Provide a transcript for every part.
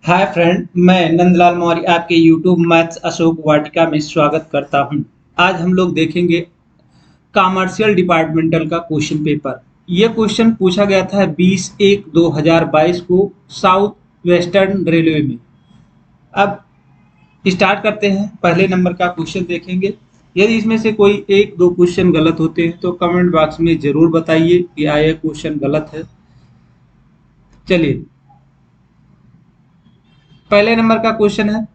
Hi friend, मैं नंदलाल मौर्य आपके YouTube maths Ashok Vatika में स्वागत करता हूं। आज हम लोग देखेंगे कॉमर्शियल डिपार्टमेंटल का क्वेश्चन पेपर। यह क्वेश्चन पूछा गया था 20/1/2022 को साउथ वेस्टर्न रेलवे में। अब स्टार्ट करते हैं। पहले नंबर का क्वेश्चन देखेंगे। यदि इसमें से कोई एक दो क्वेश्चन गलत होते हैं तो कमेंट बॉक्स में जरूर बताइए कि यह क्वेश्चन गलत है। चलिए, पहले नंबर का क्वेश्चन है,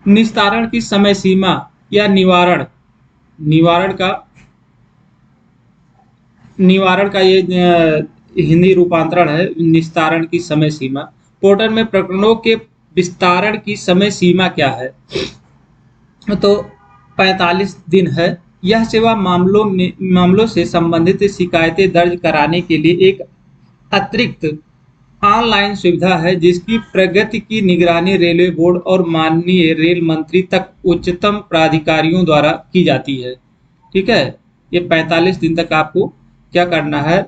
निस्तारण की समय सीमा या निवारण निवारण का निवारण का ये हिंदी रूपांतरण है। निस्तारण की समय सीमा पोर्टल में प्रकरणों के विस्तारण की समय सीमा क्या है? तो 45 दिन है। यह सेवा मामलों से संबंधित शिकायतें दर्ज कराने के लिए एक अतिरिक्त ऑनलाइन सुविधा है जिसकी प्रगति की निगरानी रेलवे बोर्ड और माननीय रेल मंत्री तक उच्चतम प्राधिकारियों द्वारा की जाती है। ठीक है, ये 45 दिन तक आपको क्या करना है,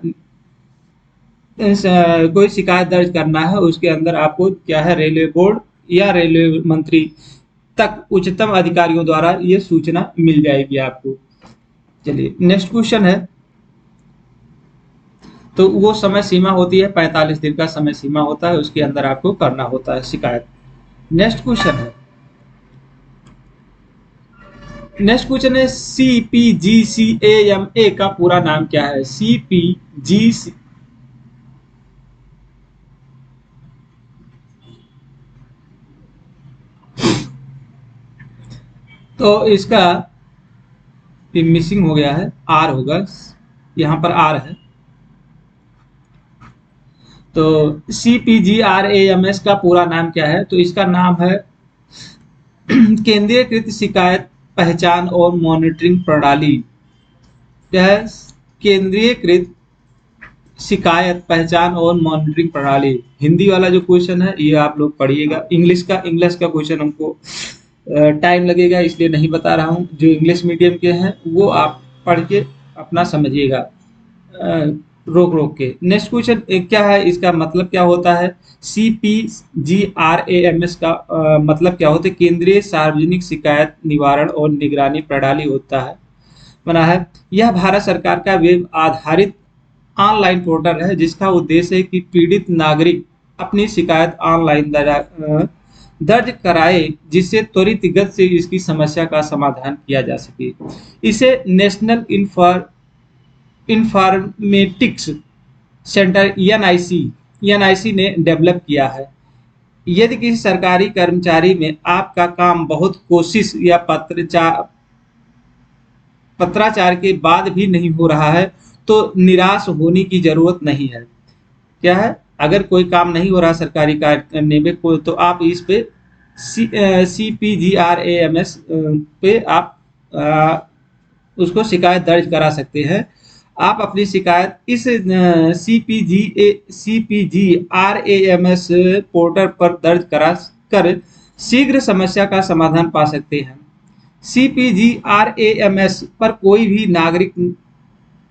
कोई शिकायत दर्ज करना है। उसके अंदर आपको क्या है, रेलवे बोर्ड या रेलवे मंत्री तक उच्चतम अधिकारियों द्वारा ये सूचना मिल जाएगी आपको। चलिए, नेक्स्ट क्वेश्चन है। तो वो समय सीमा होती है 45 दिन का समय सीमा होता है, उसके अंदर आपको करना होता है शिकायत। नेक्स्ट क्वेश्चन है, CPGCAMA का पूरा नाम क्या है? CPGC तो इसका मिसिंग हो गया है, आर होगा, यहाँ पर आर है। तो CPGRAMS का पूरा नाम क्या है? तो इसका नाम है केंद्रीयकृत शिकायत पहचान और मॉनिटरिंग प्रणाली। क्या है? केंद्रीयकृत शिकायत पहचान और मॉनिटरिंग प्रणाली। हिंदी वाला जो क्वेश्चन है ये आप लोग पढ़िएगा। इंग्लिश का क्वेश्चन हमको टाइम लगेगा, इसलिए नहीं बता रहा हूँ। जो इंग्लिश मीडियम के हैं वो आप पढ़ के अपना समझिएगा, रोक रोक के। नेक्स्ट क्वेश्चन क्या है, इसका मतलब क्या होता है? CPGRAMS का मतलब क्या होता है? केंद्रीय सार्वजनिक शिकायत निवारण और निगरानी प्रणाली होता है, बना है। यह भारत सरकार का वेब आधारित ऑनलाइन पोर्टल है जिसका उद्देश्य है कि पीड़ित नागरिक अपनी शिकायत ऑनलाइन दर्ज कराए, जिससे त्वरित गति से इसकी समस्या का समाधान किया जा सके। इसे नेशनल इंफॉर्मेटिक्स सेंटर एनआईसी ने डेवलप किया है। यदि किसी सरकारी कर्मचारी में आपका काम बहुत कोशिश या पत्राचार के बाद भी नहीं हो रहा है तो निराश होने की जरूरत नहीं है। क्या है, अगर कोई काम नहीं हो रहा सरकारी कार्य करने में कोई, तो आप इस पे CPGRAMS पे आप उसको शिकायत दर्ज करा सकते हैं। आप अपनी शिकायत इस CPGRAMS पोर्टल पर दर्ज करा कर शीघ्र समस्या का समाधान पा सकते हैं। CPGRAMS पर कोई भी नागरिक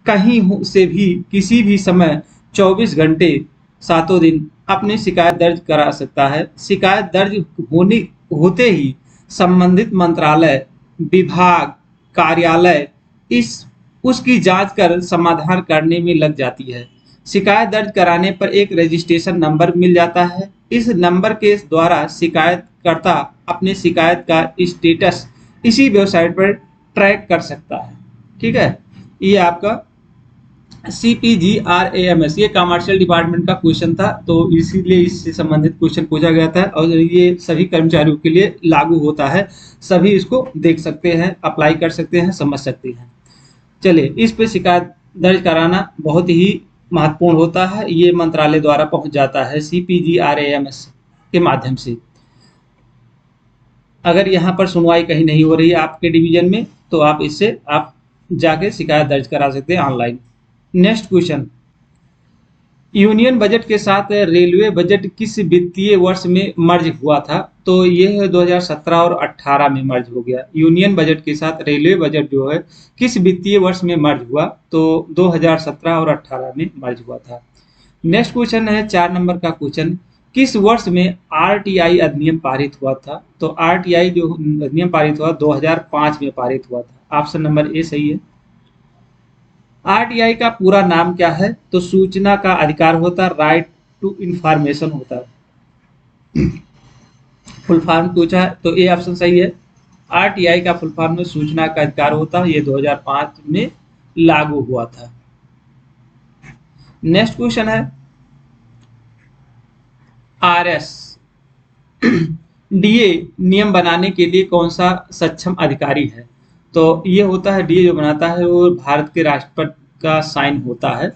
कहीं से भी किसी भी समय 24 घंटे सातों दिन अपनी शिकायत दर्ज करा सकता है। शिकायत दर्ज होते ही संबंधित मंत्रालय, विभाग, कार्यालय उसकी जांच कर समाधान करने में लग जाती है। शिकायत दर्ज कराने पर एक रजिस्ट्रेशन नंबर मिल जाता है। इस नंबर के द्वारा शिकायतकर्ता अपनी शिकायत का स्टेटस इसी वेबसाइट पर ट्रैक कर सकता है। ठीक है, ये आपका CPGRAMS ये कमर्शियल डिपार्टमेंट का क्वेश्चन था, तो इसीलिए इससे संबंधित क्वेश्चन पूछा गया था और ये सभी कर्मचारियों के लिए लागू होता है। सभी इसको देख सकते हैं, अप्लाई कर सकते हैं, समझ सकते हैं। चलिए, इस पे शिकायत दर्ज कराना बहुत ही महत्वपूर्ण होता है। ये मंत्रालय द्वारा पहुंच जाता है CPGRAMS के माध्यम से। अगर यहाँ पर सुनवाई कहीं नहीं हो रही है आपके डिवीजन में, तो आप इससे आप जाके शिकायत दर्ज करा सकते हैं online. Next question, union budget के साथ रेलवे बजट किस वित्तीय वर्ष में मर्ज हुआ था? तो ये है 2017 और 18 में मर्ज हो गया। यूनियन बजट के साथ रेलवे बजट जो है किस वित्तीय वर्ष में मर्ज हुआ? तो 2017 और 18 में मर्ज हुआ था। नेक्स्ट क्वेश्चन है 4 नंबर का क्वेश्चन, किस वर्ष में आरटीआई अधिनियम पारित हुआ था? तो आरटीआई जो अधिनियम पारित हुआ 2005 में पारित हुआ था। ऑप्शन नंबर ए सही है। आरटीआई का पूरा नाम क्या है? तो सूचना का अधिकार होता है, राइट टू इंफॉर्मेशन होता है। फुल फॉर्म पूछा है तो ए ऑप्शन सही है। आरटीआई का फुल फॉर्म में सूचना का अधिकार होता है, ये 2005 में लागू हुआ था। नेक्स्ट क्वेश्चन है आरएस डीए नियम बनाने के लिए कौन सा सक्षम अधिकारी है? तो ये होता है डीए जो बनाता है वो भारत के राष्ट्रपति का साइन होता है।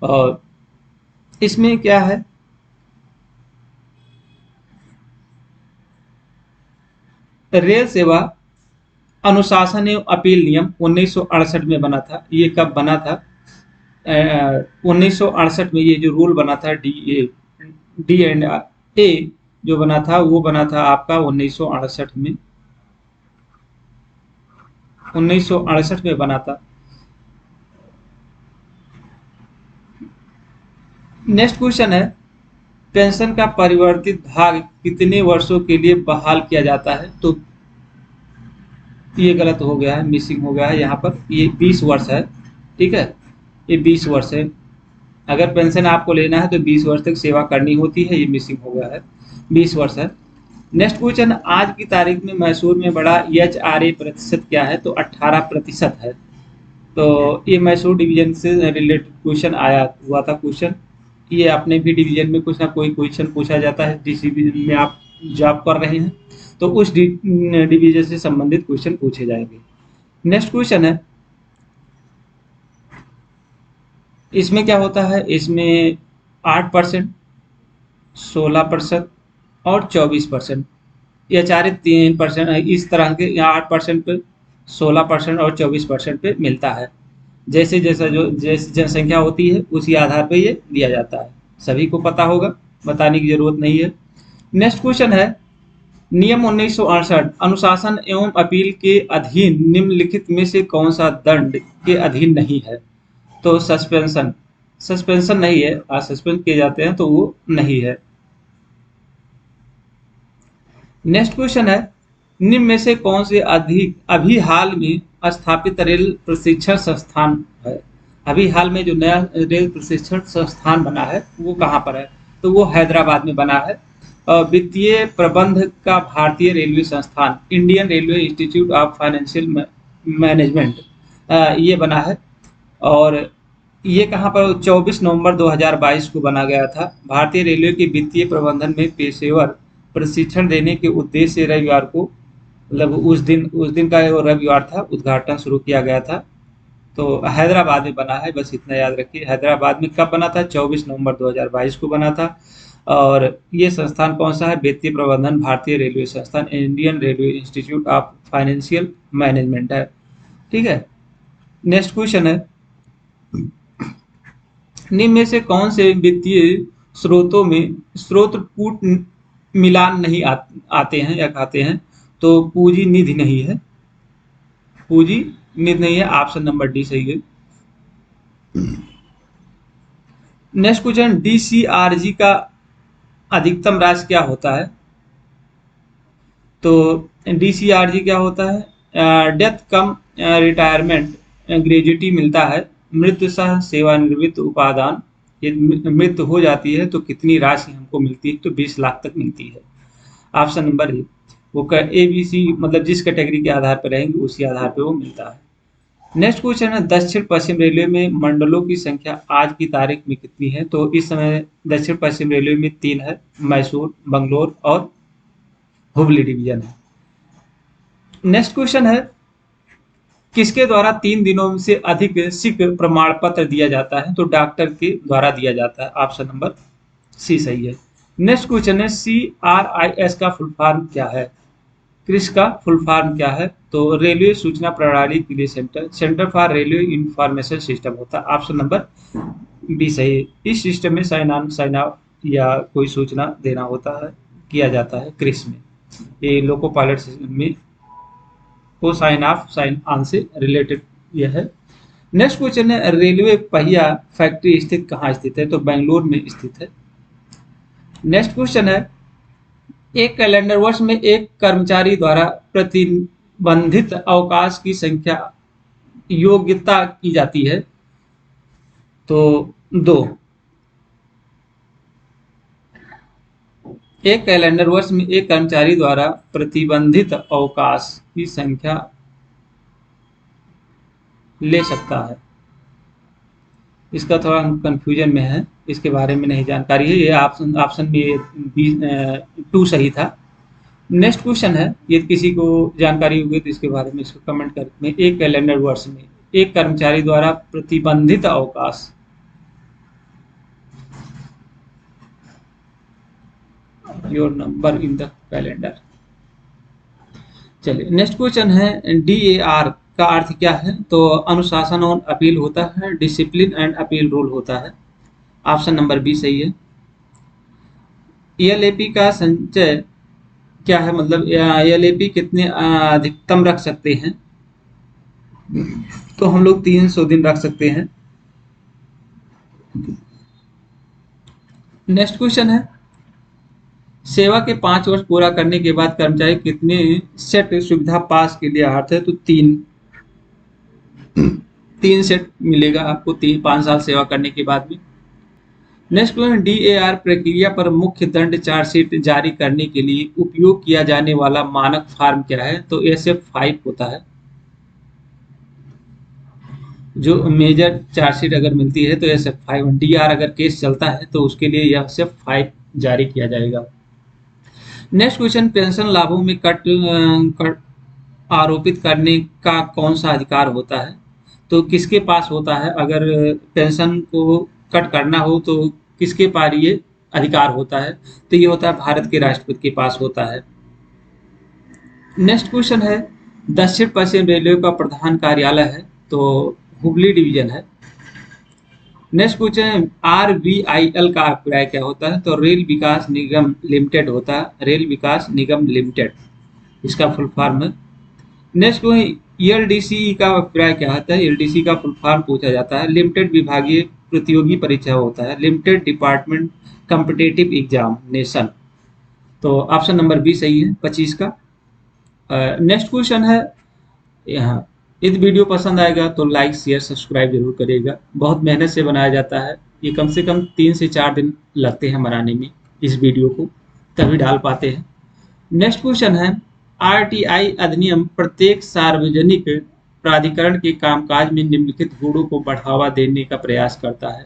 और इसमें क्या है, रेल सेवा अनुशासन एवं अपील नियम 1968 में बना था। ये कब बना था? 1968 में ये जो रूल बना था डी एंड ए जो बना था वो बना था आपका 1968 में, 1968 में बना था। नेक्स्ट क्वेश्चन है पेंशन का परिवर्तित भाग कितने वर्षों के लिए बहाल किया जाता है? तो ये गलत हो गया है, मिसिंग हो गया है यहाँ पर, ये 20 वर्ष है। ठीक है, ये 20 वर्ष है। अगर पेंशन आपको लेना है तो 20 वर्ष तक सेवा करनी होती है, ये मिसिंग हो गया है, 20 वर्ष है। नेक्स्ट क्वेश्चन, आज की तारीख में मैसूर में बड़ा एचआरए प्रतिशत क्या है? तो 18% है। तो ये मैसूर डिवीजन से रिलेटेड क्वेश्चन आया हुआ था क्वेश्चन। ये अपने भी डिवीजन में कुछ ना कोई क्वेश्चन पूछा जाता है, जिस डिवीजन में आप जॉब कर रहे हैं तो उस डिवीजन से संबंधित क्वेश्चन पूछे जाएंगे। नेक्स्ट क्वेश्चन है, इसमें क्या होता है, इसमें 8%, 16% और 24%, ये चारे 3% इस तरह के, यहाँ 8% पे, 16% और 24% पे मिलता है। जैसे जैसा जो जैसी जनसंख्या होती है उसी आधार पे ये दिया जाता है। सभी को पता होगा, बताने की जरूरत नहीं है। नेक्स्ट क्वेश्चन है, नियम 1968 अनुशासन एवं अपील के अधीन निम्नलिखित में से कौन सा दंड के अधीन नहीं है? तो सस्पेंशन, सस्पेंशन नहीं है, सस्पेंड किए जाते हैं तो वो नहीं है। नेक्स्ट क्वेश्चन है, निम्न में से कौन से अधिक अभी हाल में स्थापित रेल प्रशिक्षण संस्थान है? अभी हाल में जो नया रेल प्रशिक्षण संस्थान बना है वो कहाँ पर है? तो वो हैदराबाद में बना है। वित्तीय प्रबंध का भारतीय रेलवे संस्थान Indian railway institute of financial management ये बना है। और ये कहाँ पर? 24 नवंबर 2022 को बना गया था। भारतीय रेलवे के वित्तीय प्रबंधन में पेशेवर प्रशिक्षण देने के उद्देश्य से रविवार को, मतलब उस दिन का वो रविवार था, उद्घाटन शुरू किया गया था। तो हैदराबाद में बना है, बस इतना याद रखिए। हैदराबाद में कब बना था? 24 नवंबर 2022 को बना था। और ये संस्थान कौन सा है? वित्तीय प्रबंधन भारतीय रेलवे संस्थान Indian railway institute of financial management है। ठीक है। नेक्स्ट क्वेश्चन है, निम्न में से कौन से वित्तीय स्रोतों में स्रोत कूट मिलान नहीं आते हैं या खाते हैं? तो पूंजी निधि नहीं है, पूंजी निधि नहीं है, ऑप्शन नंबर डी सही है। नेक्स्ट क्वेश्चन, डीसीआरजी का अधिकतम राशि क्या होता है? तो डीसीआरजी क्या होता है? डेथ कम रिटायरमेंट ग्रेजुटी मिलता है, मृत्यु सह सेवानिवृत्त उपादान। ये मृत्यु हो जाती है तो कितनी राशि हमको मिलती है? तो 20 लाख तक मिलती है। ऑप्शन नंबर ए, वो ए बी सी, मतलब जिस कैटेगरी के आधार पर रहेंगे उसी आधार पर वो मिलता है। नेक्स्ट क्वेश्चन है, दक्षिण पश्चिम रेलवे में मंडलों की संख्या आज की तारीख में कितनी है? तो इस समय दक्षिण पश्चिम रेलवे में 3 है, मैसूर, बंगलोर और हुबली डिवीजन है। नेक्स्ट क्वेश्चन है, किसके द्वारा 3 दिनों से अधिक सिक प्रमाण पत्र दिया जाता है? तो डॉक्टर के द्वारा दिया जाता है। ऑप्शन नंबर सी सही है। नेक्स्ट क्वेश्चन है, CRIS का फुल फॉर्म क्या है? क्रिस का फुल फॉर्म क्या है? तो रेलवे सूचना प्रणाली के लिए centre, centre for railway information system होता है। ऑप्शन नंबर भी सही है। इस सिस्टम में साइन ऑन साइन ऑफ या कोई सूचना देना होता है, किया जाता है क्रिस में। ये लोको पायलट सिस्टम में वो साइन ऑफ साइन ऑन से रिलेटेड यह है। नेक्स्ट क्वेश्चन है, रेलवे पहिया फैक्ट्री स्थित कहाँ स्थित है? तो बेंगलोर में स्थित है। नेक्स्ट क्वेश्चन है, एक कैलेंडर वर्ष में एक कर्मचारी द्वारा प्रतिबंधित अवकाश की संख्या योग्यता की जाती है? तो 2। एक कैलेंडर वर्ष में एक कर्मचारी द्वारा प्रतिबंधित अवकाश की संख्या ले सकता है। इसका थोड़ा कंफ्यूजन में है, इसके बारे में नहीं जानकारी है। ये ऑप्शन में 2 सही था। नेक्स्ट क्वेश्चन है, ये किसी को जानकारी होगी तो इसके बारे में इसको कमेंट करके। एक कैलेंडर वर्ष में एक कर्मचारी द्वारा प्रतिबंधित अवकाश, your number in the calendar. चलिए नेक्स्ट क्वेश्चन है, DAR का अर्थ क्या है? तो अनुशासन और अपील होता है, डिसिप्लिन एंड अपील रूल होता है। ऑप्शन नंबर बी सही है। ELAP का संचय क्या है? मतलब ELAP कितने अधिकतम रख सकते हैं? तो हम लोग 300 दिन रख सकते हैं। नेक्स्ट क्वेश्चन है, सेवा के 5 वर्ष पूरा करने के बाद कर्मचारी कितने सेट सुविधा पास के लिए अर्थ है? तो 3 सेट मिलेगा आपको 5 साल सेवा करने के बाद भी। नेक्स्ट क्वेश्चन, DAR प्रक्रिया पर मुख्य दंड चार्जशीट जारी करने के लिए उपयोग किया जाने वाला मानक फॉर्म क्या है? तो SF5 होता है। जो मेजर चार्जशीट अगर मिलती है तो SF5, DR अगर केस चलता है तो उसके लिए यह SF5 जारी किया जाएगा। नेक्स्ट क्वेश्चन, पेंशन लाभों में कट आरोपित करने का कौन सा अधिकार होता है? तो किसके पास होता है? अगर पेंशन को कट करना हो तो किसके पास ये अधिकार होता है? तो ये होता है भारत के राष्ट्रपति के पास होता है। नेक्स्ट क्वेश्चन है, दक्षिण पश्चिम रेलवे का प्रधान कार्यालय है? तो हुबली डिवीजन है। नेक्स्ट क्वेश्चन, RVIL का अभिप्राय क्या होता है? तो रेल विकास निगम लिमिटेड होता है, रेल विकास निगम लिमिटेड इसका फुल फॉर्म है। नेक्स्ट क्वेश्चन, LDC का अभिप्राय क्या होता है? LDC का फुल फॉर्म पूछा जाता है, लिमिटेड विभागीय प्रतियोगी परीक्षा होता है, लिमिटेड डिपार्टमेंट कॉम्पिटिटिव एग्जामिनेशन। तो ऑप्शन नंबर बी सही है 25 का। नेक्स्ट क्वेश्चन है यहाँ, यदि वीडियो पसंद आएगा तो लाइक शेयर सब्सक्राइब जरूर करिएगा। बहुत मेहनत से बनाया जाता है, ये कम से कम 3 से 4 दिन लगते हैं बनाने में इस वीडियो को, तभी डाल पाते हैं। नेक्स्ट क्वेश्चन है, RTI अधिनियम प्रत्येक सार्वजनिक प्राधिकरण के कामकाज में निम्नलिखित गुणों को बढ़ावा देने का प्रयास करता है?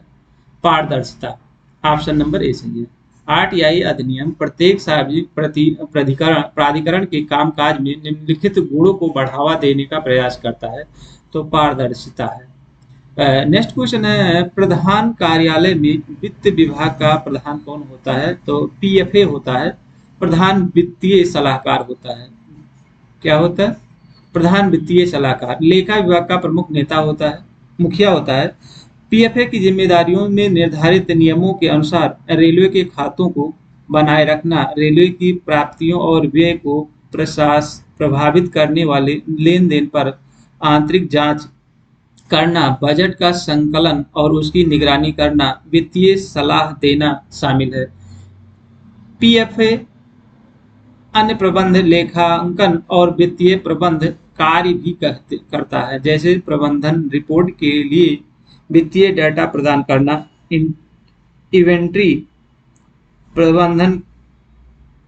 पारदर्शिता। ऑप्शन नंबर ए सही है। RTI अधिनियम प्रत्येक सार्वजनिक प्राधिकरण के कामकाज में निम्नलिखित गुणों को बढ़ावा देने का प्रयास करता है, तो पारदर्शिता है। नेक्स्ट क्वेश्चन है, प्रधान कार्यालय में वित्त विभाग का प्रधान कौन होता है? तो PFA होता है, प्रधान वित्तीय सलाहकार होता है। क्या होता है? प्रधान वित्तीय सलाहकार। लेखा विभाग का प्रमुख नेता होता है, मुखिया होता है। PFA की जिम्मेदारियों में निर्धारित नियमों के अनुसार रेलवे के खातों को बनाए रखना, रेलवे की प्राप्तियों और व्यय को प्रभावित करने वाले लेन देन पर आंतरिक जांच करना, बजट का संकलन और उसकी निगरानी करना, वित्तीय सलाह देना शामिल है। PFA अन्य प्रबंध, लेखांकन और वित्तीय प्रबंध कार्य भी करता है, जैसे प्रबंधन रिपोर्ट के लिए वित्तीय डेटा प्रदान करना, इन्वेंट्री प्रबंधन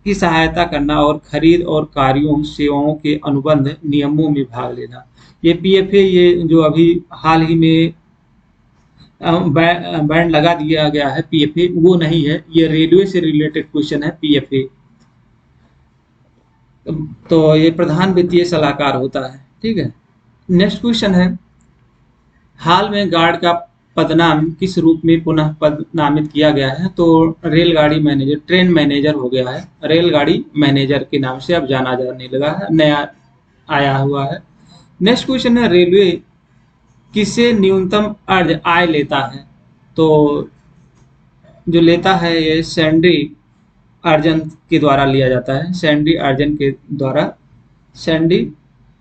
की सहायता करना और खरीद और कार्यों सेवाओं के अनुबंध नियमों में भाग लेना। ये PFA, ये जो अभी हाल ही में बैंड लगा दिया गया है PFA, वो नहीं है, ये रेलवे से रिलेटेड क्वेश्चन है PFA। तो ये प्रधान वित्तीय सलाहकार होता है, ठीक है। नेक्स्ट क्वेश्चन है, हाल में गार्ड का पदनाम किस रूप में पुनः पदनामित किया गया है? तो रेलगाड़ी मैनेजर, ट्रेन मैनेजर हो गया है, रेलगाड़ी मैनेजर के नाम से अब जाना जाने लगा है, नया आया हुआ है। नेक्स्ट क्वेश्चन है, रेलवे किससे न्यूनतम अर्ज आय लेता है? तो जो लेता है ये सैंडी अर्जन के द्वारा लिया जाता है, सैंडी अर्जन के द्वारा, सैंडी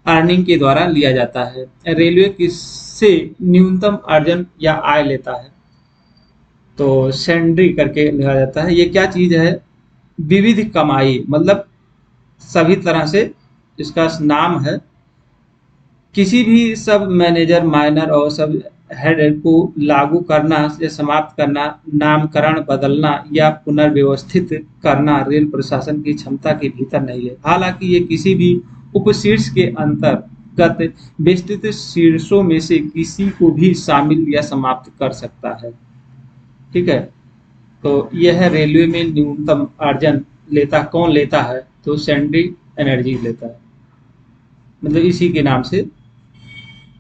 अर्निंग के द्वारा लिया जाता है। रेलवे किससे न्यूनतम अर्जन या आय लेता है? तो सैंडी करके लिखा जाता है। ये क्या चीज है? विविध कमाई, मतलब सभी तरह से इसका नाम है। किसी भी सब मैनेजर माइनर और सब हेड को लागू करना या समाप्त करना, नामकरण बदलना या पुनर्व्यवस्थित करना रेल प्रशासन की क्षमता के भीतर नहीं है। हालांकि ये किसी भी उपशीर्ष के अंतर्गत विस्तृत शीर्षों में से किसी को भी शामिल या समाप्त कर सकता है। ठीक है, तो यह है रेलवे में न्यूनतम अर्जन लेता कौन लेता है? तो सैंडी एनर्जी लेता है, मतलब इसी के नाम से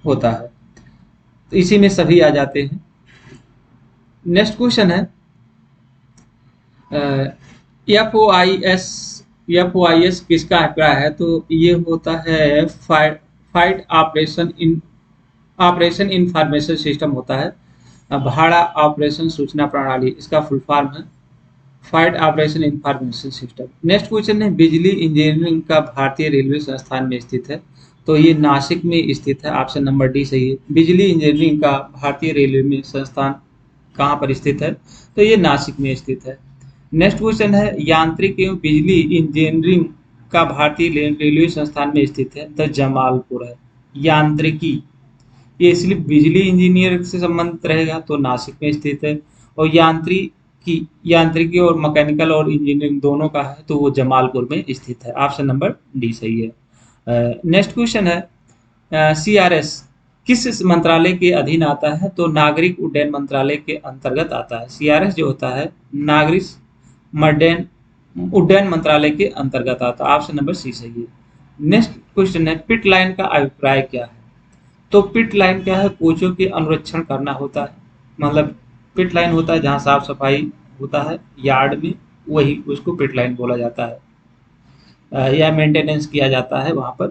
होता है, तो इसी में सभी आ जाते हैं। नेक्स्ट क्वेश्चन है एफ ओ आई एस किसका अभिप्राय है? तो ये होता है फाइट ऑपरेशन इंफॉर्मेशन सिस्टम होता है। भाड़ा ऑपरेशन सूचना प्रणाली, इसका फुल फॉर्म है fight operation information system. Next question है बिजली इंजीनियरिंग का भारतीय रेलवे संस्थान में स्थित है? तो ये नासिक में स्थित है, ऑप्शन नंबर डी सही है। बिजली इंजीनियरिंग का भारतीय रेलवे में संस्थान कहाँ पर स्थित है? तो ये नासिक में स्थित है। नेक्स्ट क्वेश्चन है यांत्रिक एवं बिजली इंजीनियरिंग का भारतीय रेलवे संस्थान में स्थित है? तो जमालपुर है। यांत्रिकी ये इसलिए बिजली इंजीनियर से संबंधित रहेगा, तो नासिक में स्थित है। और यांत्रिकी और मैकेनिकल और इंजीनियरिंग दोनों का है, तो वो जमालपुर में स्थित है। ऑप्शन नंबर डी सही है। नेक्स्ट क्वेश्चन है सीआरएस किस मंत्रालय के अधीन आता है? तो नागरिक उड्डयन मंत्रालय के अंतर्गत आता है। सीआरएस जो होता है नागरिक उड्डयन मंत्रालय के अंतर्गत आता है। ऑप्शन नंबर सी सही है। नेक्स्ट क्वेश्चन है पिट लाइन का अभिप्राय क्या है? तो पिट लाइन क्या है? कोचों के अनुरक्षण करना होता है, मतलब पिट लाइन होता है जहाँ साफ सफाई होता है यार्ड में, वही उसको पिट लाइन बोला जाता है, या मेंटेनेंस किया जाता है वहाँ पर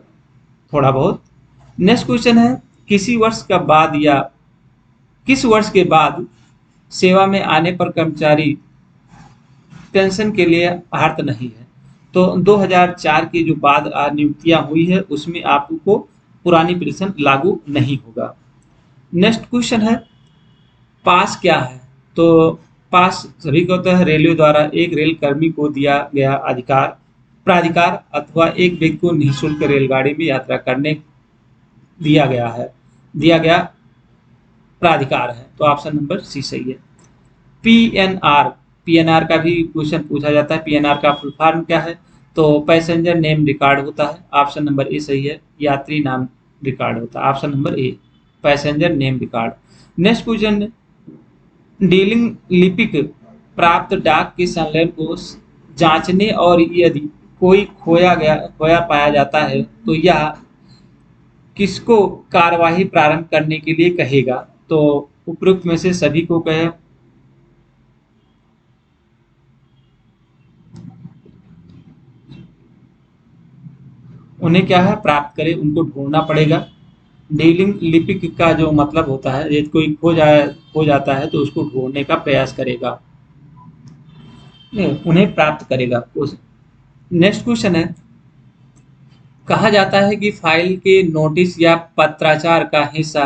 थोड़ा बहुत। नेक्स्ट क्वेश्चन है किसी वर्ष का बाद या किस वर्ष के बाद सेवा में आने पर कर्मचारी पेंशन के लिए अर्हता नहीं है? तो 2004 की जो बाद नियुक्तियां हुई है उसमें आपको पुरानी पेंशन लागू नहीं होगा। नेक्स्ट क्वेश्चन है पास क्या है? तो पास सभी को होता है रेलवे द्वारा एक रेल कर्मी को दिया गया प्राधिकार अथवा एक व्यक्ति को निःशुल्क रेलगाड़ी में यात्रा करने दिया गया प्राधिकार है। तो ऑप्शन नंबर सी सही है। पीएनआर का भी क्वेश्चन पूछा जाता है। पीएनआर का फुल फॉर्म क्या है? तो पैसेंजर नेम रिकॉर्ड होता है। ऑप्शन नंबर ए सही है। यात्री नाम रिकॉर्ड होता है। Option number a passenger name record. Next question dealing लिपिक प्राप्त डाक के संलग्न को जांचने और यदि कोई खोया पाया जाता है तो यह किसको कार्यवाही प्रारंभ करने के लिए कहेगा? तो उपरोक्त में से सभी को कहे। उन्हें क्या है? प्राप्त करे, उनको ढूंढना पड़ेगा। डीलिंग लिपिक का जो मतलब होता है यदि कोई खो जाता है तो उसको ढूंढने का प्रयास करेगा, नहीं उन्हें प्राप्त करेगा। नेक्स्ट क्वेश्चन है कहा जाता है कि फाइल के नोटिस या पत्राचार का हिस्सा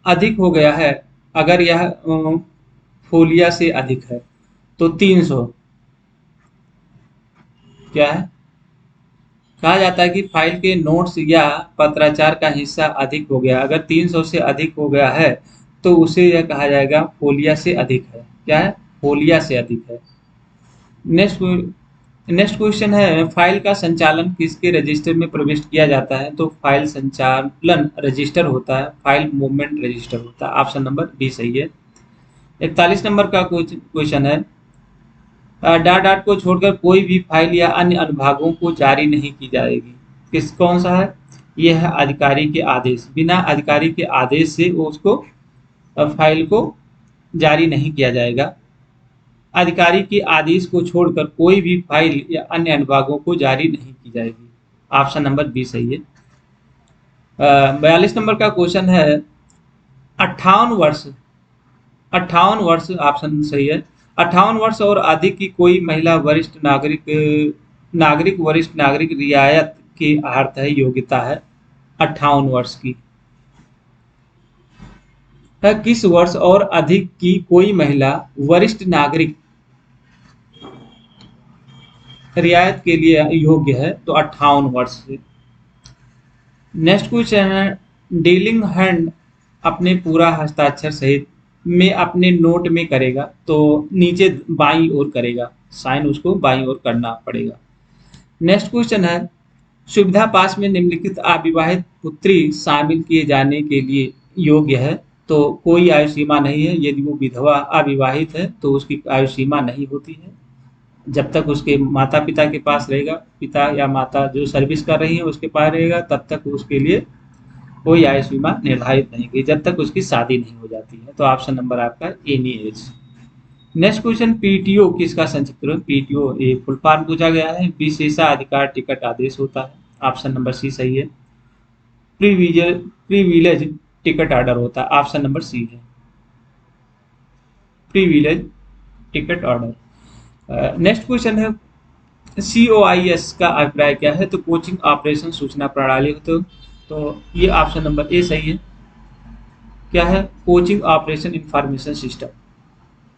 अधिक हो गया है अगर यह फोलिया से अधिक है। तो 300 क्या है? कहा जाता है कि फाइल के नोट्स या पत्राचार का हिस्सा अधिक हो गया, अगर 300 से अधिक हो गया है तो उसे यह कहा जाएगा फोलिया से अधिक है। क्या है? फोलिया से अधिक है। नेक्स्ट क्वेश्चन है फाइल का संचालन किसके रजिस्टर में प्रविष्ट किया जाता है? तो फाइल संचालन रजिस्टर होता है, फाइल मूवमेंट रजिस्टर होता है। ऑप्शन नंबर डी सही है। 41 नंबर का क्वेश्चन है डॉट को छोड़कर कोई भी फाइल या अन्य अनुभागों को जारी नहीं की जाएगी। कौन सा है? यह है अधिकारी के आदेश। बिना अधिकारी के आदेश से उसको फाइल को जारी नहीं किया जाएगा। अधिकारी के आदेश को छोड़कर कोई भी फाइल या अन्य अनुभागों को जारी नहीं की जाएगी। ऑप्शन नंबर बी सही है। 42 नंबर का क्वेश्चन है 58 58 वर्ष ऑप्शन सही है। 58 वर्ष और अधिक की कोई महिला वरिष्ठ नागरिक रियायत के अर्थ है योग्यता है 58 वर्ष की। किस वर्ष और अधिक की कोई महिला वरिष्ठ नागरिक रियायत के लिए योग्य है? तो 58 वर्ष से। नेक्स्ट क्वेश्चन है, डीलिंग हैंड अपने पूरा हस्ताक्षर सहित में अपने नोट में करेगा तो नीचे बाईं ओर करेगा, साइन उसको बाईं ओर करना पड़ेगा। नेक्स्ट क्वेश्चन है, सुविधा पास में निम्नलिखित अविवाहित पुत्री शामिल किए जाने के लिए योग्य है? तो कोई आयु सीमा नहीं है। यदि वो विधवा अविवाहित है तो उसकी आयु सीमा नहीं होती है। जब तक उसके माता पिता के पास रहेगा, पिता या माता जो सर्विस कर रही है उसके पास रहेगा, तब तक उसके लिए कोई आयु सीमा निर्धारित नहीं की, जब तक उसकी शादी नहीं हो जाती है। तो ऑप्शन नंबर आपका any as. Next question, PTO किसका संक्षिप्त रूप? पीटीओ ये फुल फॉर्म पूछा गया है, विशेषाधिकार टिकट आदेश होता है। ऑप्शन नंबर सी सही है। प्रिविलेज टिकट ऑर्डर होता है। ऑप्शन नंबर सी है, privilege ticket order. Next question है, COIS का अभिप्राय क्या है? तो कोचिंग ऑपरेशन सूचना प्रणाली हो। तो ये ऑप्शन नंबर ए सही है। क्या है? Coaching operation information system.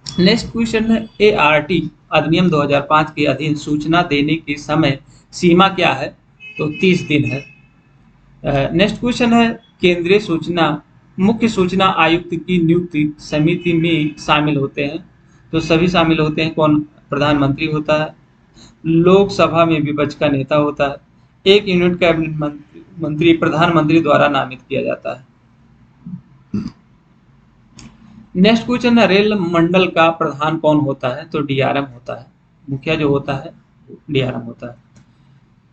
Next question है, ART अधिनियम 2005 के अधीन सूचना देने की समय सीमा क्या है? तो 30 दिन है। नेक्स्ट क्वेश्चन है, केंद्रीय सूचना मुख्य सूचना आयुक्त की नियुक्ति समिति में शामिल होते हैं? तो सभी शामिल होते हैं। कौन? प्रधानमंत्री होता है, लोकसभा में विपक्ष का नेता होता है, एक यूनिट कैबिनेट मंत्री प्रधानमंत्री द्वारा नामित किया जाता है। नेक्स्ट क्वेश्चन है, रेल मंडल का प्रधान कौन होता है? तो DRM होता है। मुखिया जो होता है DRM होता है।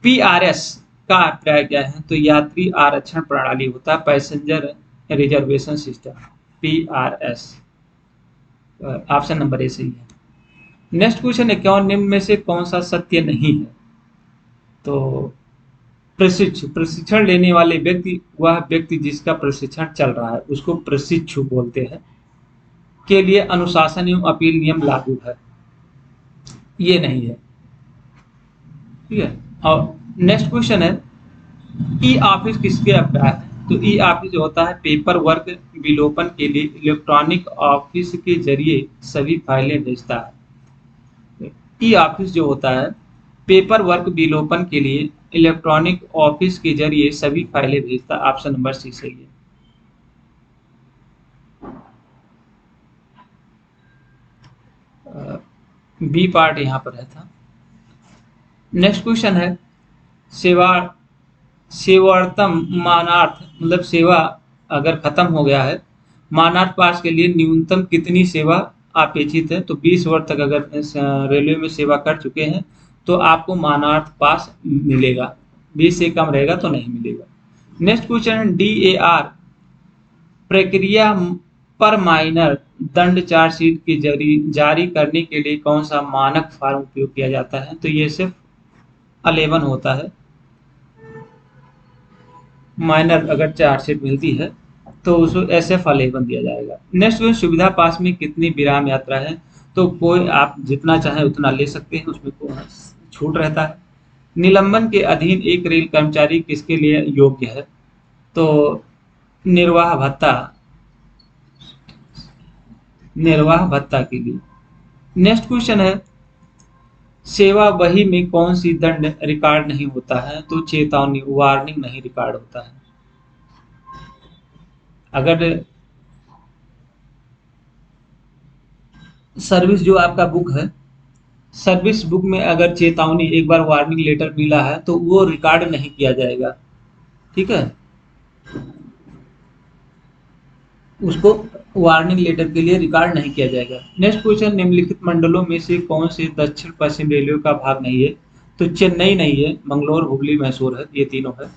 PRS का अभिप्राय क्या है? तो यात्री आरक्षण प्रणाली होता है, passenger reservation system, PRS। Option number A सही है। नेक्स्ट क्वेश्चन है, क्या निम्न में से कौन सा सत्य नहीं है? तो प्रशिक्षण लेने वाले व्यक्ति, वह व्यक्ति जिसका प्रशिक्षण चल रहा है उसको प्रशिक्षु बोलते हैं, के लिए अनुशासन एवं अपील नियम लागू है, ये नहीं है। ठीक है। और नेक्स्ट क्वेश्चन है, ई ऑफिस किसके अभिप्राय है? तो ई ऑफिस जो होता है पेपर वर्क विलोपन के लिए इलेक्ट्रॉनिक ऑफिस के जरिए सभी फाइलें भेजता है। ई ऑफिस जो होता है पेपर वर्क विलोपन के लिए इलेक्ट्रॉनिक ऑफिस के जरिए सभी फाइलें भेजता है। ऑप्शन नंबर सी सही है। बी पार्ट यहाँ पर है था। नेक्स्ट क्वेश्चन है, सेवार्थम मानार्थ मतलब सेवा अगर खत्म हो गया है, मानार्थ पास के लिए न्यूनतम कितनी सेवा अपेक्षित है? तो 20 वर्ष तक अगर रेलवे में सेवा कर चुके हैं तो आपको मानार्थ पास मिलेगा, 20 से कम रहेगा तो नहीं मिलेगा। नेक्स्ट क्वेश्चन, DAR प्रक्रिया पर माइनर दंड चार्जशीट की जारी करने के लिए कौन सा मानक फॉर्म उपयोग किया जाता है? तो ये सिर्फ 11 होता है। माइनर अगर चार्जशीट मिलती है तो उसको SF11 दिया जाएगा। नेक्स्ट क्वेश्चन, सुविधा पास में कितनी विराम यात्रा है? तो कोई आप जितना चाहें उतना ले सकते हैं, उसमें कोई छूट रहता है। निलंबन के अधीन एक रेल कर्मचारी किसके लिए योग्य है? तो निर्वाह भत्ता के लिए। नेक्स्ट क्वेश्चन है, सेवा बही में कौन सी दंड रिकॉर्ड नहीं होता है? तो चेतावनी वार्निंग नहीं रिकॉर्ड होता है। अगर सर्विस जो आपका बुक है, सर्विस बुक में अगर चेतावनी एक बार वार्निंग लेटर मिला है तो वो रिकॉर्ड नहीं किया जाएगा। ठीक है, उसको वार्निंग लेटर के लिए रिकॉर्ड नहीं किया जाएगा। नेक्स्ट क्वेश्चन, निम्नलिखित मंडलों में से कौन से दक्षिण पश्चिम रेलवे का भाग नहीं है? तो चेन्नई नहीं है, मंगलोर, हुबली, मैसूर है, ये तीनों है।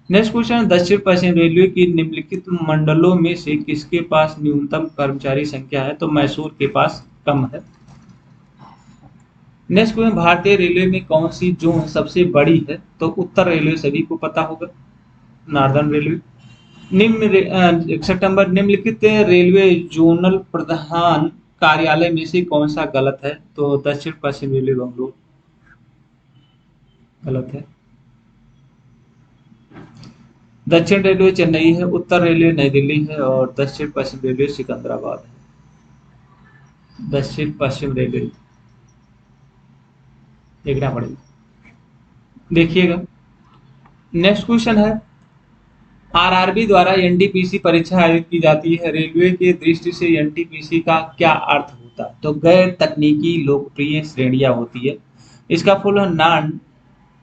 नेक्स्ट क्वेश्चन, दक्षिण पश्चिम रेलवे की निम्नलिखित मंडलों में से किसके पास न्यूनतम कर्मचारी संख्या है? तो मैसूर के पास कम है। नेक्स्ट क्वेश्चन, भारतीय रेलवे में कौन सी जोन सबसे बड़ी है? तो उत्तर रेलवे सभी को पता होगा, नॉर्दर्न रेलवे। 61 नंबर, निम्नलिखित रेलवे जोनल प्रधान कार्यालय में से कौन सा गलत है? तो दक्षिण पश्चिम रेलवे बेंगलोर गलत है। दक्षिण रेलवे चेन्नई है, उत्तर रेलवे नई दिल्ली है और दक्षिण पश्चिम रेलवे सिकंदराबाद है। दक्षिण पश्चिम रेलवे देखना पड़ेगा, देखिएगा। नेक्स्ट क्वेश्चन है, आरआरबी द्वारा एनटीपीसी परीक्षा आयोजित की जाती है, रेलवे के दृष्टि से एनटीपीसी का क्या अर्थ होता है? तो गैर तकनीकी लोकप्रिय श्रेणियां होती है। इसका full non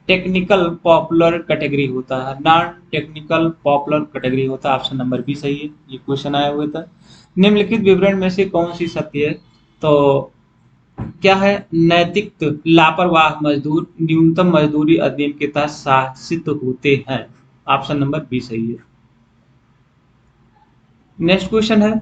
technical popular category होता है, नॉन टेक्निकल पॉपुलर कैटेगरी होता है। ऑप्शन नंबर बी सही है, ये क्वेश्चन आया हुआ था। निम्नलिखित विवरण में से कौन सी सत्य है? तो क्या है? नैतिक लापरवाह मजदूर न्यूनतम मजदूरी अधिनियम के तहत शासित होते हैं। ऑप्शन नंबर बी सही है। नेक्स्ट क्वेश्चन है,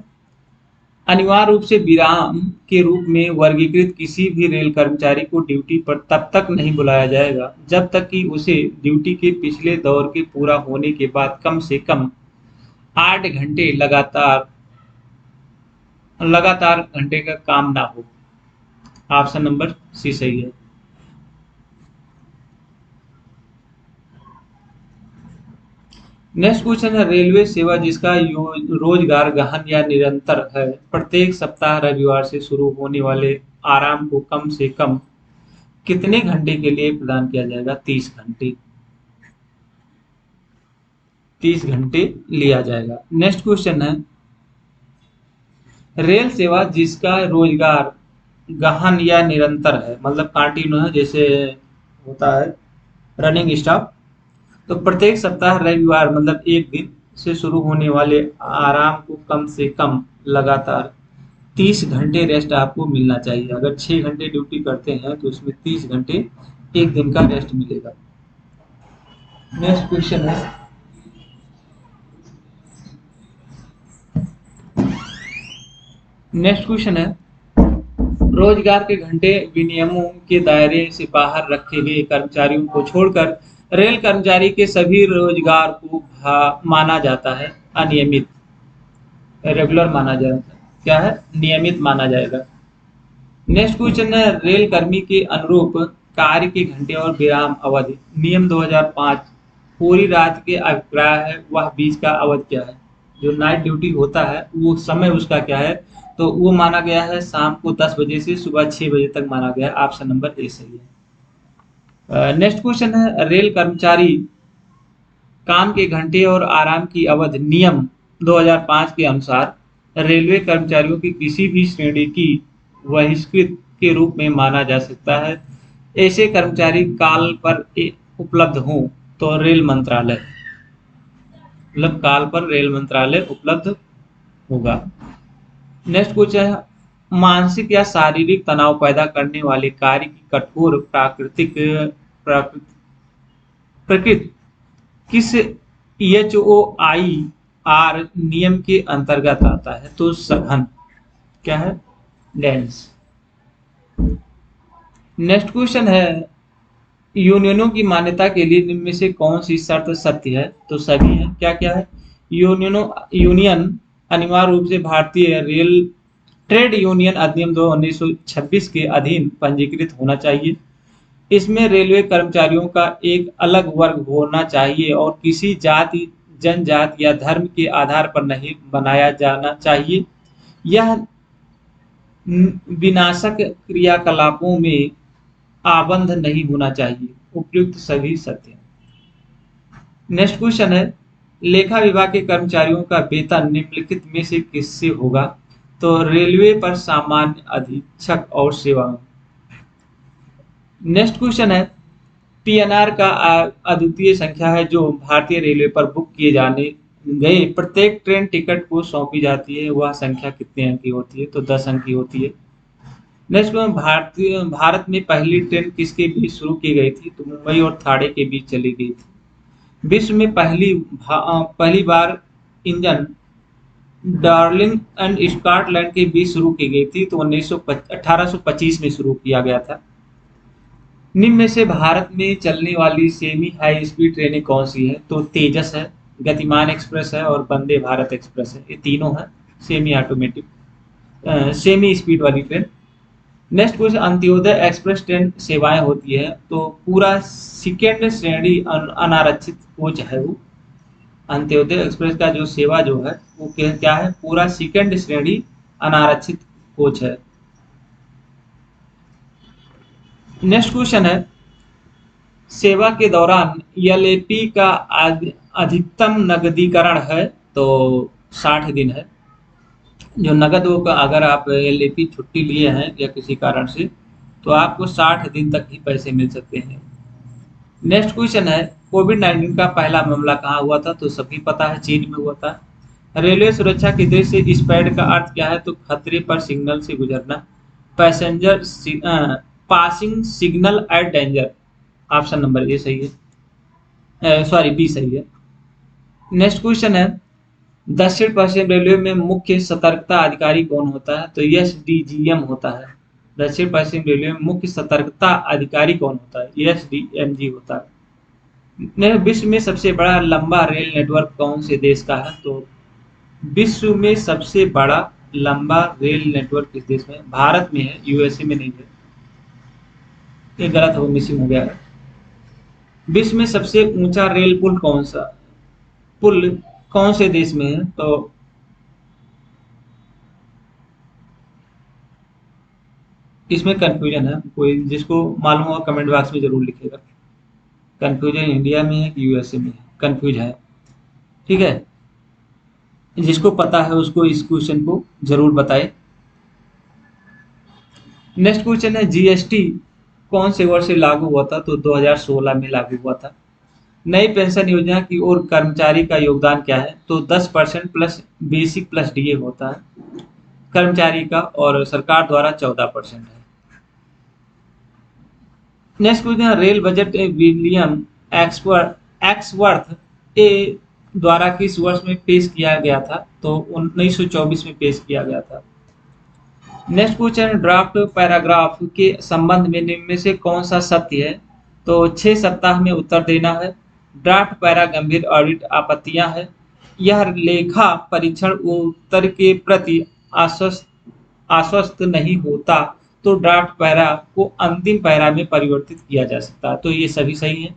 अनिवार्य रूप से विराम के रूप में वर्गीकृत किसी भी रेल कर्मचारी को ड्यूटी पर तब तक नहीं बुलाया जाएगा जब तक कि उसे ड्यूटी के पिछले दौर के पूरा होने के बाद कम से कम 8 घंटे लगातार घंटे का काम ना हो। ऑप्शन नंबर सी सही है। नेक्स्ट क्वेश्चन है, रेलवे सेवा जिसका रोजगार गहन या निरंतर है, प्रत्येक सप्ताह रविवार से शुरू होने वाले आराम को कम से कम कितने घंटे के लिए प्रदान किया जाएगा? 30 घंटे। 30 घंटे लिया जाएगा। नेक्स्ट क्वेश्चन है, रेल सेवा जिसका रोजगार गहन या निरंतर है, मतलब कंटिन्यू है, जैसे होता है रनिंग स्टॉप, तो प्रत्येक सप्ताह रविवार मतलब एक दिन से शुरू होने वाले आराम को कम से कम लगातार 30 घंटे रेस्ट आपको मिलना चाहिए। अगर 6 घंटे ड्यूटी करते हैं तो उसमें 30 घंटे एक दिन का रेस्ट मिलेगा। नेक्स्ट क्वेश्चन है, रोजगार के घंटे विनियमों के दायरे से बाहर रखे गए कर्मचारियों को छोड़कर रेल कर्मचारी के सभी रोजगार को माना जाता है अनियमित, रेगुलर माना जाता है। क्या है? नियमित माना जाएगा। नेक्स्ट क्वेश्चन है, रेल कर्मी के अनुरूप कार्य के घंटे और विराम अवधि नियम 2005 पूरी रात के अभिप्राय है, वह बीच का अवधि क्या है? जो नाइट ड्यूटी होता है वो समय उसका क्या है? तो वो माना गया है शाम को 10 बजे से सुबह 6 बजे तक माना गया है। ऑप्शन नंबर ए सही है। नेक्स्ट क्वेश्चन है, रेल कर्मचारी काम के घंटे और आराम की अवधि नियम 2005 के अनुसार रेलवे कर्मचारियों की किसी भी श्रेणी की बहिष्कृत के रूप में माना जा सकता है। ऐसे कर्मचारी काल पर उपलब्ध हों तो रेल मंत्रालय, मतलब काल पर रेल मंत्रालय उपलब्ध होगा। नेक्स्ट क्वेश्चन है, मानसिक या शारीरिक तनाव पैदा करने वाले कार्य की कठोर प्रकृति किस HOIR नियम के अंतर्गत आता है? तो सघन। क्या है? डेंस। नेक्स्ट क्वेश्चन है, यूनियनों की मान्यता के लिए निम्न में से कौन सी शर्त सत्य है? तो सभी है। क्या क्या है? यूनियन अनिवार्य रूप से भारतीय रेल ट्रेड यूनियन अधिनियम 1926 के अधीन पंजीकृत होना चाहिए। इसमें रेलवे कर्मचारियों का एक अलग वर्ग होना चाहिए और किसी जाति, जनजाति या धर्म के आधार पर नहीं बनाया जाना चाहिए। यह विनाशक क्रियाकलापों में आबंध नहीं होना चाहिए। उपयुक्त सभी सत्य। नेक्स्ट क्वेश्चन है, लेखा विभाग के कर्मचारियों का वेतन निम्नलिखित में से किससे होगा? तो रेलवे पर सामान्य अधीक्षक और सेवा। नेक्स्ट क्वेश्चन है, PNR का अद्वितीय संख्या है जो भारतीय रेलवे पर बुक किए जाने गए प्रत्येक ट्रेन टिकट को सौंपी जाती है, वह संख्या कितने अंक की होती है? तो 10 अंक की होती है। नेक्स्ट भारत में पहली ट्रेन किसके बीच शुरू की गई थी? तो मुंबई और थाने के बीच चली गई थी। विश्व में पहली बार इंजन डार्लिंग एंड स्कॉटलैंड के बीच शुरू की गई थी, तो 1825 में शुरू किया गया था। निम्न में से भारत में चलने वाली सेमी हाई स्पीड ट्रेनें कौन सी है? तो तेजस है, गतिमान एक्सप्रेस है और वंदे भारत एक्सप्रेस है। ये तीनों है सेमी ऑटोमेटिक सेमी स्पीड वाली train. Next question, Antyodaya express train सेवाएं होती है तो पूरा सेकेंड श्रेणी अनारक्षित कोच है वो। अंत्योदय एक्सप्रेस का जो सेवा जो है वो क्या है, पूरा सेकेंड श्रेणी अनारक्षित कोच है। नेक्स्ट क्वेश्चन है, सेवा के दौरान एलएपी का अधिकतम नकदीकरण है तो 60 दिन है। जो नगद वो अगर आप एलएपी छुट्टी लिए हैं या किसी कारण से तो आपको 60 दिन तक ही पैसे मिल सकते हैं। नेक्स्ट क्वेश्चन है, कोविड-19 का पहला मामला कहाँ हुआ था तो सभी पता है चीन में हुआ था। रेलवे सुरक्षा की दृष्टि से स्पैड का अर्थ क्या है तो खतरे पर सिग्नल से गुजरना। Passenger passing signal eight danger, option number A सही है, सॉरी बी सही है। नेक्स्ट क्वेश्चन है, दक्षिण पश्चिम रेलवे में मुख्य सतर्कता अधिकारी कौन होता है तो एसडीजीएम होता है। दक्षिण पश्चिम रेलवे में मुख्य सतर्कता अधिकारी कौन होता है, एसडीएमजी होता है। विश्व में सबसे बड़ा लंबा रेल नेटवर्क कौन से देश का है तो विश्व में सबसे बड़ा लंबा रेल नेटवर्क किस देश में, भारत में है, यूएसए में नहीं है। ये गलत हो, मिसिंग हो गया है। विश्व में सबसे ऊंचा रेल पुल कौन से देश में है तो इसमें कंफ्यूजन है, कोई जिसको मालूम होगा कमेंट बॉक्स में जरूर लिखेगा। कंफ्यूजन इंडिया में है कि यूएसए में है, कंफ्यूज है, ठीक है। जिसको पता है उसको इस क्वेश्चन को जरूर बताए। नेक्स्ट क्वेश्चन है, जीएसटी कौन से वर्ष से लागू हुआ था तो 2016 में लागू हुआ था। नई पेंशन योजना की ओर कर्मचारी का योगदान क्या है तो 10% प्लस बेसिक प्लस डीए होता है कर्मचारी का, और सरकार द्वारा 14% है। Next question, rail budget William Acworth ए द्वारा किस वर्ष में पेश किया गया था तो 1924 में पेश किया गया था। नेक्स्ट क्वेश्चन, ड्राफ्ट पैराग्राफ के संबंध में निम्न में से कौन सा सत्य है तो 6 सप्ताह में उत्तर देना है। ड्राफ्ट पैरा गंभीर ऑडिट आपत्तियां है। यह लेखा परीक्षण उत्तर के प्रति आश्वस्त नहीं होता तो ड्राफ्ट पैरा को अंतिम पैरा में परिवर्तित किया जा सकता है, तो ये सभी सही है।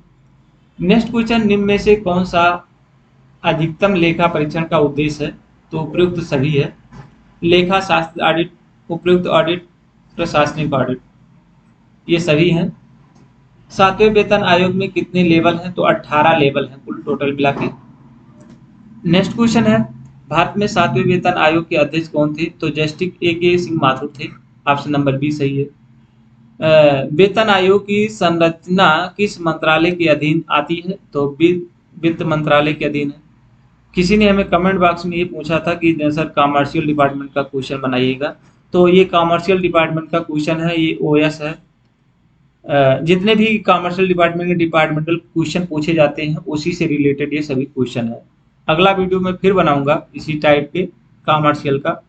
नेक्स्ट क्वेश्चन, निम्न में से कौन सा अधिकतम लेखा परीक्षण का उद्देश्य है तो उपयुक्त सभी है। लेखा शास्त्र ऑडिट, उपयुक्त ऑडिट, प्रशासनिक ऑडिट, ये सभी हैं। 7वें वेतन आयोग में कितने लेवल हैं तो 18 लेवल हैं कुल टोटल मिला के। नेक्स्ट क्वेश्चन है, भारत में 7वें वेतन आयोग के अध्यक्ष कौन थे तो जस्टिस ए.के. सिंह माथुर थे, ऑप्शन नंबर बी सही है। वेतन आयोग की संरचना किस मंत्रालय के अधीन आती है तो वित्त मंत्रालय के अधीन है। किसी ने हमें कमेंट बॉक्स में ये पूछा था कि सर कॉमर्शियल डिपार्टमेंट का क्वेश्चन बनाइएगा, तो ये कॉमर्शियल डिपार्टमेंट का क्वेश्चन है, ये ओएस है। जितने भी कॉमर्शियल डिपार्टमेंट के डिपार्टमेंटल क्वेश्चन पूछे जाते हैं उसी से रिलेटेड ये सभी क्वेश्चन है। अगला वीडियो में फिर बनाऊंगा इसी टाइप के कॉमर्शियल का।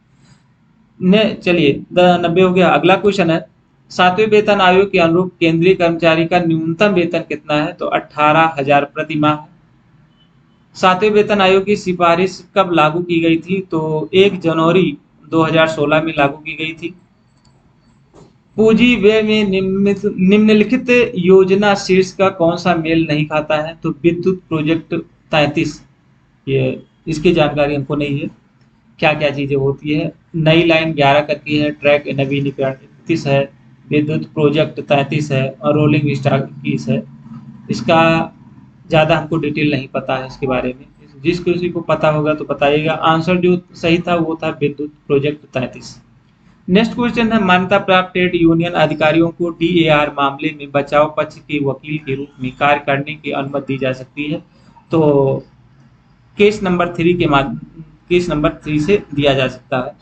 चलिए 90 हो गया। अगला क्वेश्चन है, 7वें वेतन आयोग के अनुरूप केंद्रीय कर्मचारी का न्यूनतम वेतन कितना है तो 18,000 प्रति माह है। 7वें वेतन आयोग की सिफारिश कब लागू की गई थी तो 1 जनवरी 2016 में लागू की गई थी। पूंजी व्यय में निम्नलिखित योजना शीर्ष का कौन सा मेल नहीं खाता है तो विद्युत प्रोजेक्ट 33, ये इसकी जानकारी हमको नहीं है क्या क्या चीजें होती है। नई लाइन 11 करके है, ट्रैक नवीनीकरण 31 है, विद्युत प्रोजेक्ट 33 है और रोलिंग स्टॉक 21 है। इसका ज़्यादा हमको डिटेल नहीं पता है इसके बारे में, जिस किसी को पता होगा तो बताइएगा। आंसर जो सही था वो था विद्युत प्रोजेक्ट 33। नेक्स्ट क्वेश्चन है, मान्यता प्राप्त ट्रेड यूनियन अधिकारियों को डीएआर मामले में बचाव पक्ष के वकील के रूप में कार्य करने की अनुमति दी जा सकती है तो केस नंबर 3 से दिया जा सकता है।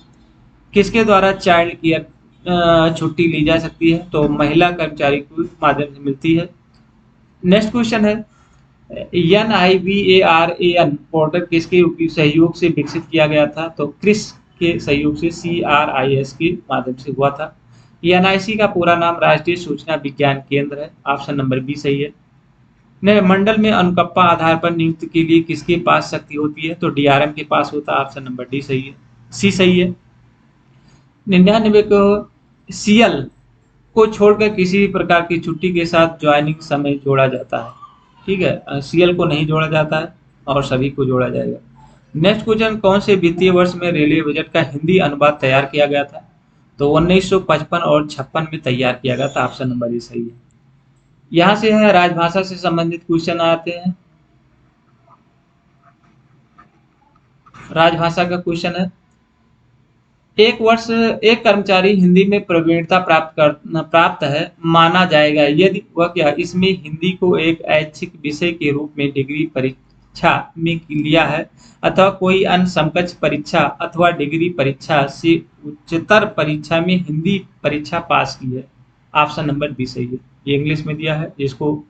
किसके द्वारा चाइल्ड केयर छुट्टी ली जा सकती है तो महिला कर्मचारी के माध्यम से मिलती है। नेक्स्ट क्वेश्चन है, NIVARAN पोर्टल किसके सहयोग से विकसित किया गया था तो क्रिस के सहयोग से CRIS के माध्यम से हुआ था। NIC का पूरा नाम राष्ट्रीय सूचना विज्ञान केंद्र है, ऑप्शन नंबर बी सही है। मंडल में अनुकंपा आधार पर नियुक्ति के लिए किसके पास शक्ति होती है? तो डीआरएम के पास होता है। ऑप्शन नंबर डी सही है, सी सही है। 99 को सीएल को छोड़कर किसी भी प्रकार की छुट्टी के साथ ज्वाइनिंग समय जोड़ा जाता है। ठीक है, सीएल को नहीं जोड़ा जाता है और सभी को जोड़ा जाएगा। नेक्स्ट क्वेश्चन, कौन से वित्तीय वर्ष में रेलवे बजट का हिंदी अनुवाद तैयार किया गया था? तो 1955 और 56 में तैयार किया गया था। ऑप्शन नंबर ए सही है। यहाँ से है राजभाषा से संबंधित क्वेश्चन आते हैं। राजभाषा का क्वेश्चन है, एक कर्मचारी हिंदी में प्रवीणता प्राप्त है माना जाएगा यदि वह क्या इसमें हिंदी को एक ऐच्छिक विषय के रूप में डिग्री परीक्षा में लिया है अथवा कोई अन्य समकक्ष परीक्षा अथवा डिग्री परीक्षा से उच्चतर परीक्षा में हिंदी परीक्षा पास की है। ऑप्शन नंबर बी सही है। ये इंग्लिश में दिया है, जिसको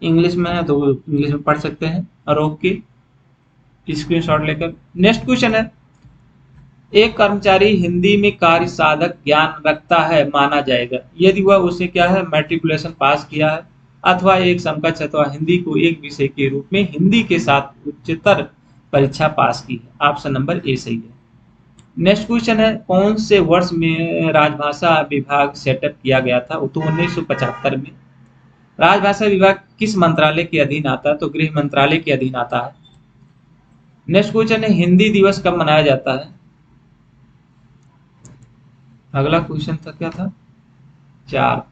इंग्लिश में है तो इंग्लिश में पढ़ सकते हैं और ओके स्क्रीनशॉट लेकर। नेक्स्ट क्वेश्चन है, एक कर्मचारी हिंदी में कार्य साधक ज्ञान रखता है माना जाएगा यदि वह उसे क्या है मैट्रिकुलेशन पास किया है अथवा एक समकक्ष अथवा हिंदी को एक विषय के रूप में हिंदी के साथ उच्चतर परीक्षा पास की है। ऑप्शन नंबर ए सही है। नेक्स्ट क्वेश्चन है, कौन से वर्ष में राजभाषा विभाग सेटअप किया गया था? तो 1975 में। राजभाषा विभाग किस मंत्रालय के अधीन आता है? तो गृह मंत्रालय के अधीन आता है। नेक्स्ट क्वेश्चन है, हिंदी दिवस कब मनाया जाता है? अगला क्वेश्चन था क्या था?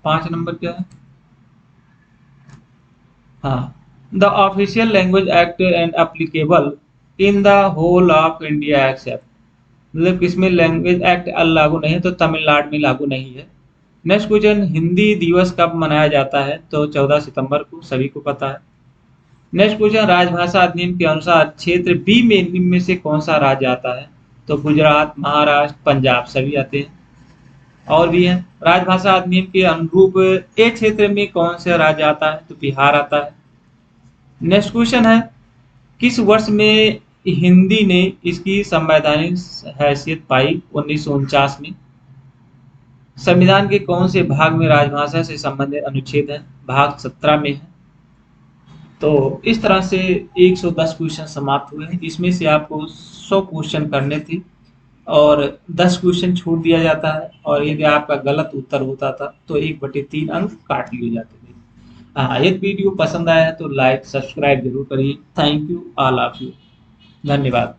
5 नंबर क्या है? हाँ, the official language act and applicable in the whole of India except, मतलब किसमें लैंग्वेज एक्ट लागू नहीं है? तो तमिलनाडु में लागू नहीं है। नेक्स्ट क्वेश्चन, हिंदी दिवस कब मनाया जाता है? तो 14 सितंबर को, सभी को पता है। नेक्स्ट क्वेश्चन, राजभाषा अधिनियम के अनुसार क्षेत्र बी में निम्न में से कौन सा राज्य आता है? तो गुजरात, महाराष्ट्र, पंजाब सभी आते हैं और भी हैं। राजभाषा अधिनियम के अनुरूप ए क्षेत्र में कौन सा राज्य आता है? तो बिहार आता है। नेक्स्ट क्वेश्चन है, किस वर्ष में हिंदी ने इसकी संवैधानिक हैसियत पाई? 1949 में। संविधान के कौन से भाग में राजभाषा से संबंधित अनुच्छेद है? भाग 17 में है। तो इस तरह से 110 क्वेश्चन समाप्त हुए हैं। इसमें से आपको 100 क्वेश्चन करने थे और 10 क्वेश्चन छोड़ दिया जाता है और यदि आपका गलत उत्तर होता था तो 1/3 अंक काट लिए जाते थे। हाँ, यदि वीडियो पसंद आया है तो लाइक सब्सक्राइब जरूर करिए। Thank you all of you. धन्यवाद।